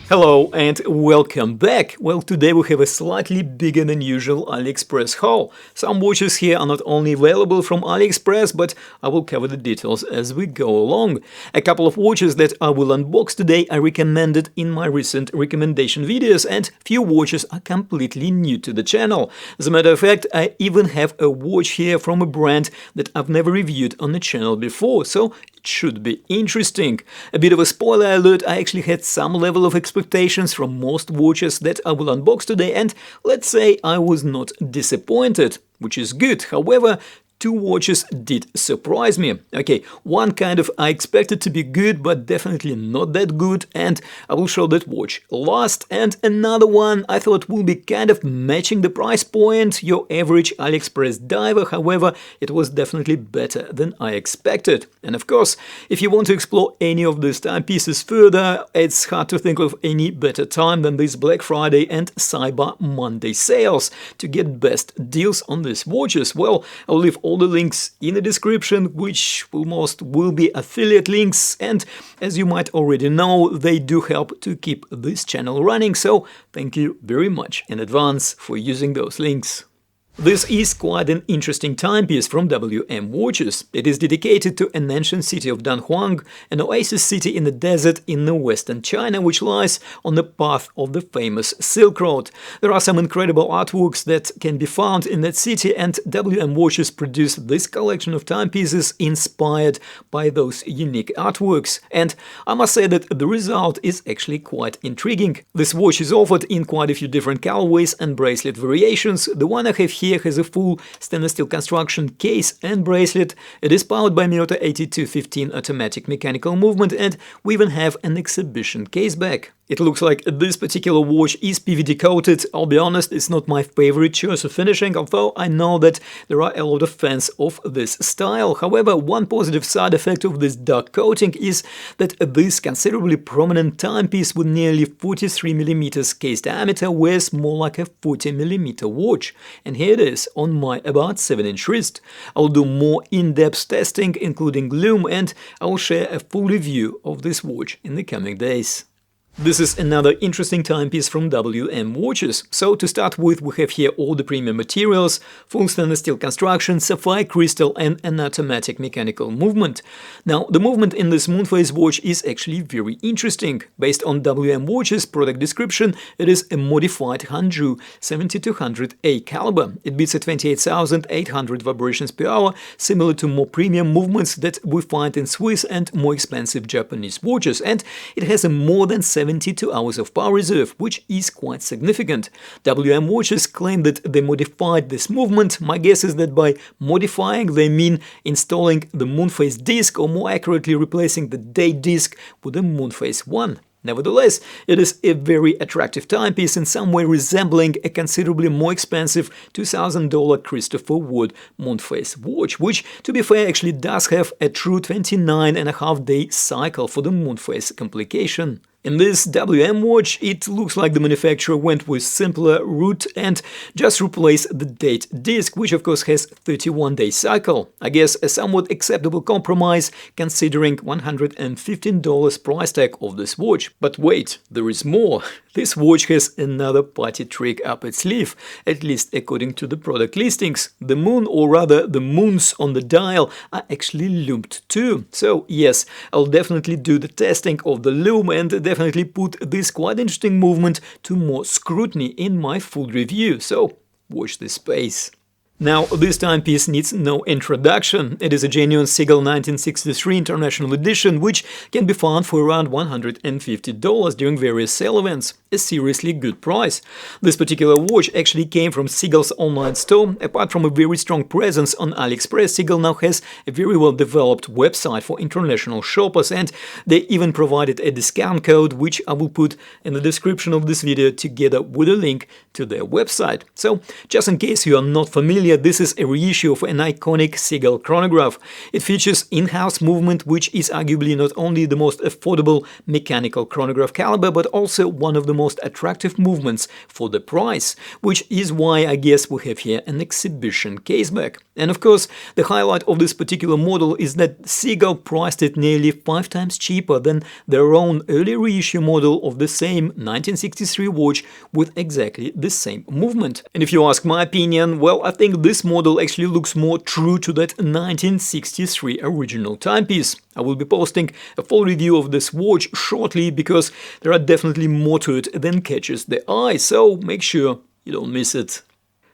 Hello and welcome back. Well, today we have a slightly bigger than usual AliExpress haul. Some watches here are not only available from AliExpress, but I will cover the details as we go along. A couple of watches that I will unbox today I recommended in my recent recommendation videos, and few watches are completely new to the channel. As a matter of fact, I even have a watch here from a brand that I've never reviewed on the channel before, so it should be interesting. A bit of a spoiler alert, I actually had some level of expectations from most watches that I will unbox today, and let's say I was not disappointed, which is good. However, two watches did surprise me. Okay, one kind of I expected to be good, but definitely not that good, and I will show that watch last. And another one I thought will be kind of matching the price point, your average AliExpress diver. However, it was definitely better than I expected. And of course, if you want to explore any of these timepieces further, it's hard to think of any better time than this Black Friday and Cyber Monday sales to get best deals on these watches. Well, I'll leave all the links in the description, which will be affiliate links, and as you might already know, they do help to keep this channel running, so thank you very much in advance for using those links. This is quite an interesting timepiece from WM Watches. It is dedicated to an ancient city of Dunhuang, an oasis city in the desert in the western China, which lies on the path of the famous Silk Road. There are some incredible artworks that can be found in that city, and WM Watches produced this collection of timepieces inspired by those unique artworks. And I must say that the result is actually quite intriguing. This watch is offered in quite a few different colorways and bracelet variations. The one I have here has a full stainless steel construction case and bracelet. It is powered by Miyota 8215 automatic mechanical movement, and we even have an exhibition case back. It looks like this particular watch is PVD coated. I'll be honest, it's not my favorite choice of finishing, although I know that there are a lot of fans of this style. However, one positive side effect of this dark coating is that this considerably prominent timepiece with nearly 43mm case diameter wears more like a 40mm watch. And here it is on my about 7-inch wrist. I'll do more in-depth testing, including lume, and I'll share a full review of this watch in the coming days. This is another interesting timepiece from WM Watches. So to start with, we have here all the premium materials, full stainless steel construction, sapphire crystal, and an automatic mechanical movement. Now, the movement in this Moonphase watch is actually very interesting. Based on WM Watches product description, it is a modified Hangzhou 7200A caliber. It beats at 28,800 vibrations per hour, similar to more premium movements that we find in Swiss and more expensive Japanese watches, and it has a more than 72 hours of power reserve, which is quite significant. WM Watches claim that they modified this movement. My guess is that by modifying they mean installing the Moonphase disc, or more accurately replacing the date disc with the Moonphase 1. Nevertheless, it is a very attractive timepiece, in some way resembling a considerably more expensive $2,000 Christopher Wood Moonphase watch, which, to be fair, actually does have a true 29.5-day cycle for the Moonphase complication. In this WM watch, it looks like the manufacturer went with simpler route and just replaced the date disc, which of course has 31-day cycle. I guess a somewhat acceptable compromise considering $115 price tag of this watch. But wait, there is more. This watch has another party trick up its sleeve, at least according to the product listings. The moon, or rather the moons on the dial, are actually lumed too. So yes, I'll definitely do the testing of the lume and definitely put this quite interesting movement to more scrutiny in my full review, so watch this space. Now, this timepiece needs no introduction. It is a genuine SeaGull 1963 International Edition, which can be found for around $150 during various sale events. A seriously good price. This particular watch actually came from SeaGull's online store. Apart from a very strong presence on AliExpress, SeaGull now has a very well-developed website for international shoppers, and they even provided a discount code, which I will put in the description of this video together with a link to their website. So, just in case you are not familiar, this is a reissue of an iconic SeaGull chronograph. It features in-house movement, which is arguably not only the most affordable mechanical chronograph caliber, but also one of the most attractive movements for the price, which is why I guess we have here an exhibition caseback. And of course, the highlight of this particular model is that SeaGull priced it nearly 5 times cheaper than their own early reissue model of the same 1963 watch with exactly the same movement. And if you ask my opinion, well, I think this model actually looks more true to that 1963 original timepiece. I will be posting a full review of this watch shortly because there are definitely more to it than catches the eye, so make sure you don't miss it.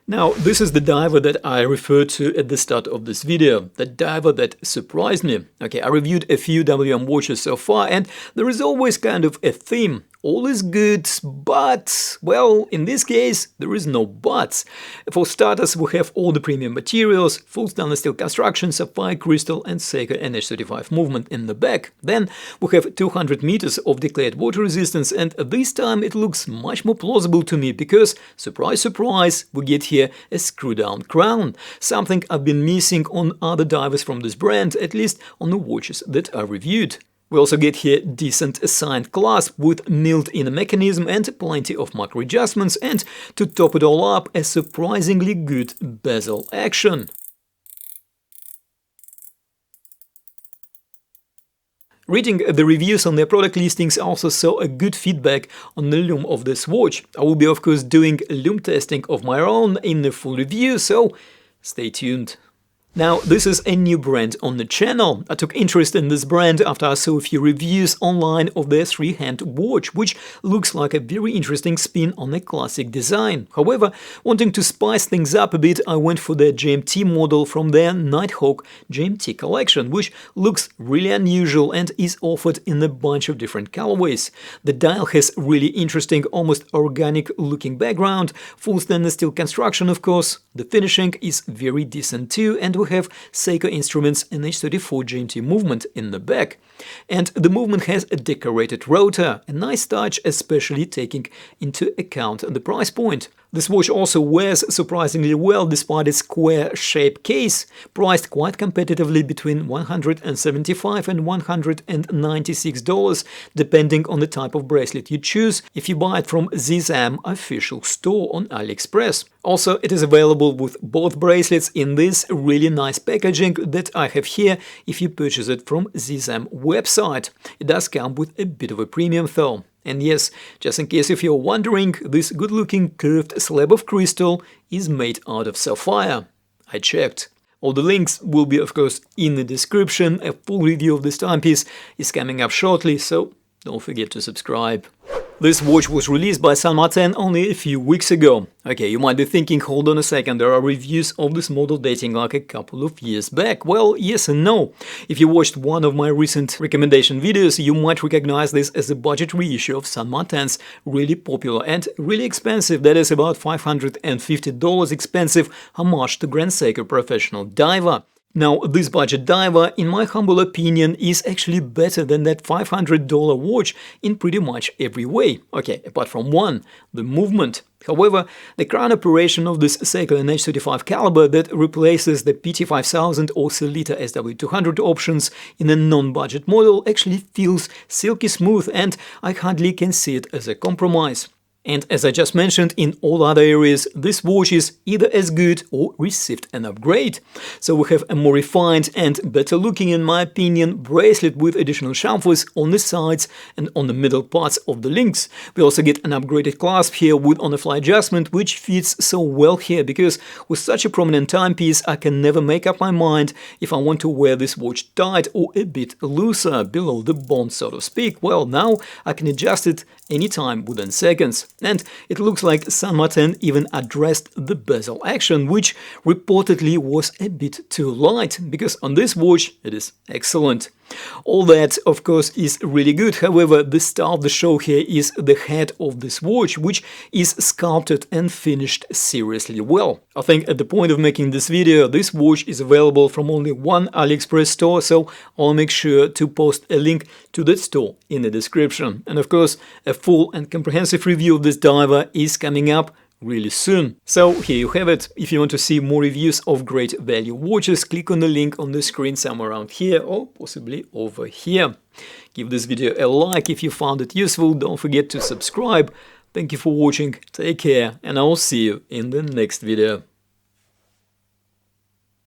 Now, this is the diver that I referred to at the start of this video, the diver that surprised me. Okay, I reviewed a few WM watches so far, and there is always kind of a theme. All is good, but, well, in this case, there is no buts. For starters, we have all the premium materials, full stainless steel construction, sapphire crystal and SeaQ NH35 movement in the back. Then we have 200 meters of declared water resistance, and this time it looks much more plausible to me because, surprise, surprise, we get here a screw-down crown, something I've been missing on other divers from this brand, at least on the watches that I reviewed. We also get here decent assigned clasp with milled-in mechanism and plenty of macro adjustments, and to top it all up, a surprisingly good bezel action. Reading the reviews on their product listings, I also saw a good feedback on the lume of this watch. I will be of course doing lume testing of my own in the full review, so stay tuned. Now, this is a new brand on the channel. I took interest in this brand after I saw a few reviews online of their 3-hand watch, which looks like a very interesting spin on a classic design. However, wanting to spice things up a bit, I went for their GMT model from their Nighthawk GMT collection, which looks really unusual and is offered in a bunch of different colorways. The dial has really interesting, almost organic looking background, full stainless steel construction of course, the finishing is very decent too, and we have SeaQ Instruments NH34 GMT movement in the back. And the movement has a decorated rotor, a nice touch, especially taking into account the price point. This watch also wears surprisingly well despite its square-shaped case, priced quite competitively between $175 and $196, depending on the type of bracelet you choose if you buy it from Zezame official store on AliExpress. Also, it is available with both bracelets in this really nice packaging that I have here if you purchase it from Zezame website. It does come with a bit of a premium though. And yes, just in case if you're wondering, this good-looking curved slab of crystal is made out of sapphire. I checked. All the links will be of course in the description. A full review of this timepiece is coming up shortly, so don't forget to subscribe. This watch was released by Saint Martin only a few weeks ago. Okay, you might be thinking, hold on a second, there are reviews of this model dating like a couple of years back. Well, yes and no. If you watched one of my recent recommendation videos, you might recognize this as a budget reissue of Saint Martin's really popular and really expensive, that is about $550 expensive Homage to Grand SeaQ Professional Diver. Now, this budget diver, in my humble opinion, is actually better than that $500 watch in pretty much every way. Okay, apart from one, the movement. However, the crown operation of this SeaQ NH35 caliber that replaces the PT5000 or Sellita SW200 options in a non-budget model actually feels silky smooth, and I hardly can see it as a compromise. And as I just mentioned, in all other areas, this watch is either as good or received an upgrade. So we have a more refined and better looking, in my opinion, bracelet with additional chamfers on the sides and on the middle parts of the links. We also get an upgraded clasp here with on-the-fly adjustment, which fits so well here, because with such a prominent timepiece, I can never make up my mind if I want to wear this watch tight or a bit looser, below the bone, so to speak. Well, now I can adjust it anytime within seconds. And it looks like Saint Martin even addressed the bezel action, which reportedly was a bit too light, because on this watch it is excellent. All that, of course, is really good. However, the star of the show here is the head of this watch, which is sculpted and finished seriously well. I think at the point of making this video, this watch is available from only one AliExpress store, so I'll make sure to post a link to that store in the description. And of course, a full and comprehensive review of this diver is coming up really soon. So here you have it. If you want to see more reviews of great value watches, click on the link on the screen somewhere around here or possibly over here. Give this video a like if you found it useful. Don't forget to subscribe. Thank you for watching, take care, and I'll see you in the next video.